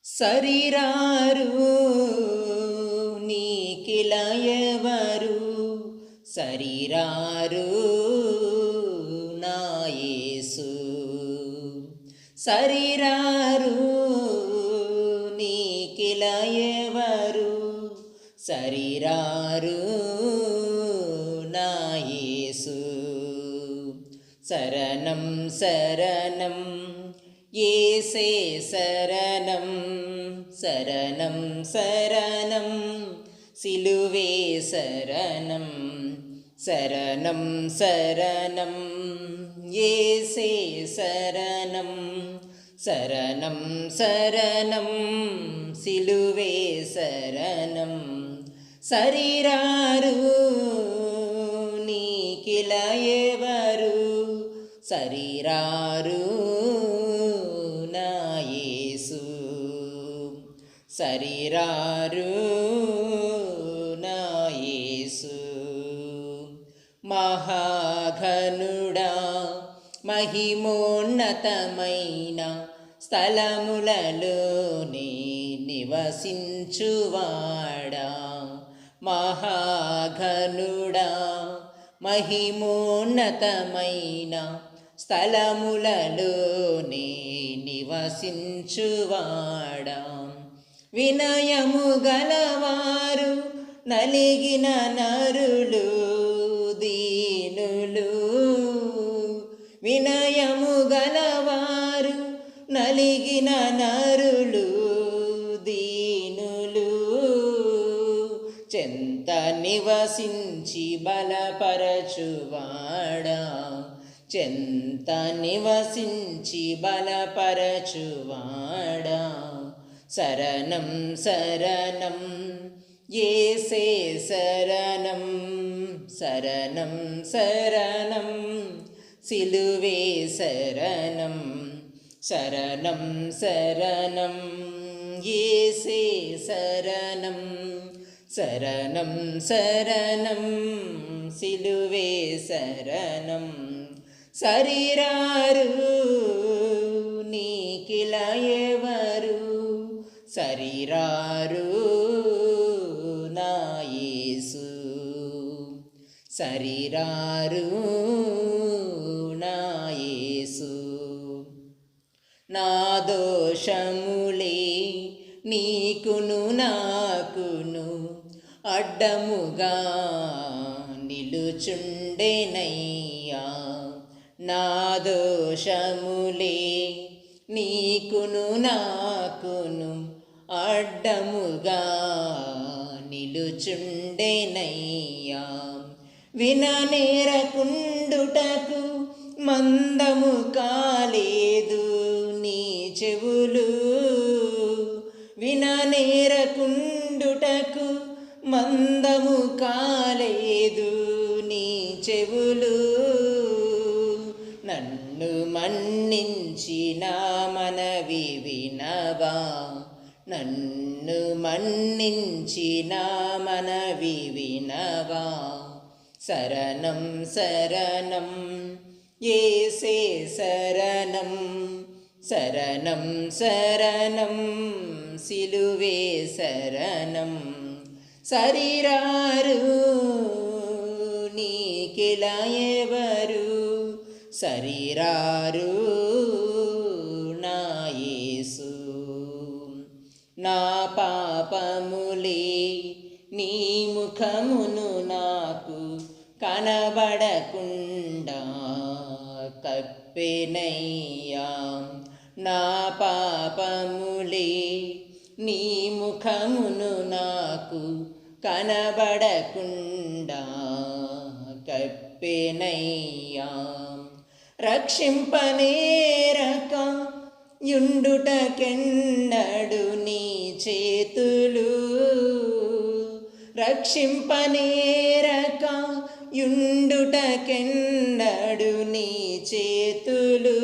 సరిరారు నీకిల ఎవరు సరిరారు నా యేసు సరిరారు నీకిల ఎవరు సరిరారు నా యేసు శరణం శరణం యేసే శరణం శరణం శరణం సిలువే శరణం శరణం శరణం యేసే శరణం శరణం శరణం సిలువే శరణం సరిరారు నీకిల ఎవరు సరిరారు నా యేసు సరిరారు నా యేసు మహాఘనుడా మహిమోన్నతమైన స్థలములలోనే నివసించువాడా మహాఘనుడా మహిమోన్నతమైన స్థలములలోనే నివసించువాడా వినయము గలవారు నలిగిన నరులు దీనులు వినయము గలవారు నలిగిన నరులు దీనులు చెంత నివసించి బలపరచువాడా చెంత నివసించి బలపరచువాడా శరణం శరణం యేసే శరణం శరణం శరణం సిలువే శరణం శరణం శరణం యేసే శరణం శరణం శరణం సిలువే శరణం సరిరారు నీకిల ఎవరు సరిరారు నా యేసు సరిరారు నా యేసు నా దోషములే నీకును నాకును అడ్డముగా నిలుచుండెనయ్యా నా దోషములే నీకును నాకును అడ్డముగా నిలుచుండెనయ్యా విననేరకుండుటకు మందము కాలేదు నీ చెవులు విననేరకుండుటకు మందము కాలేదు నీ చెవులు నన్ను మన్నించి నా మనవి వినవా నన్ను మన్నించి నా మనవి వినవా శరణం శరణం యేసే శరణం శరణం శరణం సిలువే శరణం సరిరారు నీకిల ఎవరు సరిరారు నా యేసు నా పాపములే నీ ముఖమును నాకు కనబడకుండా కప్పెనయ్యా నా పాపములే నీ ముఖమును నాకు కనబడకుండా కప్పెనయ్యా రక్షింపనేరక యుండుటకెన్నడు నీ చేతులు రక్షింపనేరక యుండుటకెన్నడు నీ చేతులు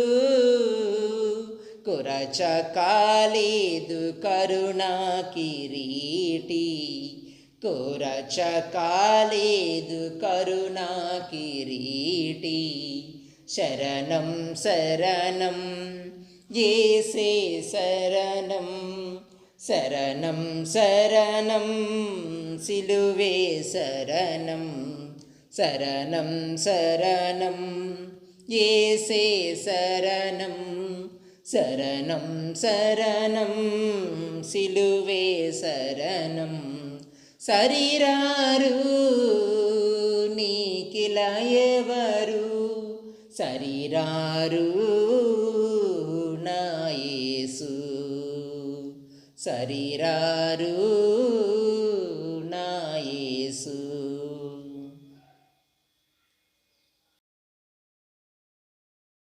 కొరచకాలేదు కరుణా కిరీటి కొరచకాలేదు కరుణా కిరీటి శరణం శరణం యేసే శరణం శరణం శరణం సిలువే శరణం, శరణం శరణం యేసే శరణం, శరణం శరణం సిలువే శరణం. సరిరారు నీకిలా ఎవరు, సరిరారు నా యేసు, సరిరారు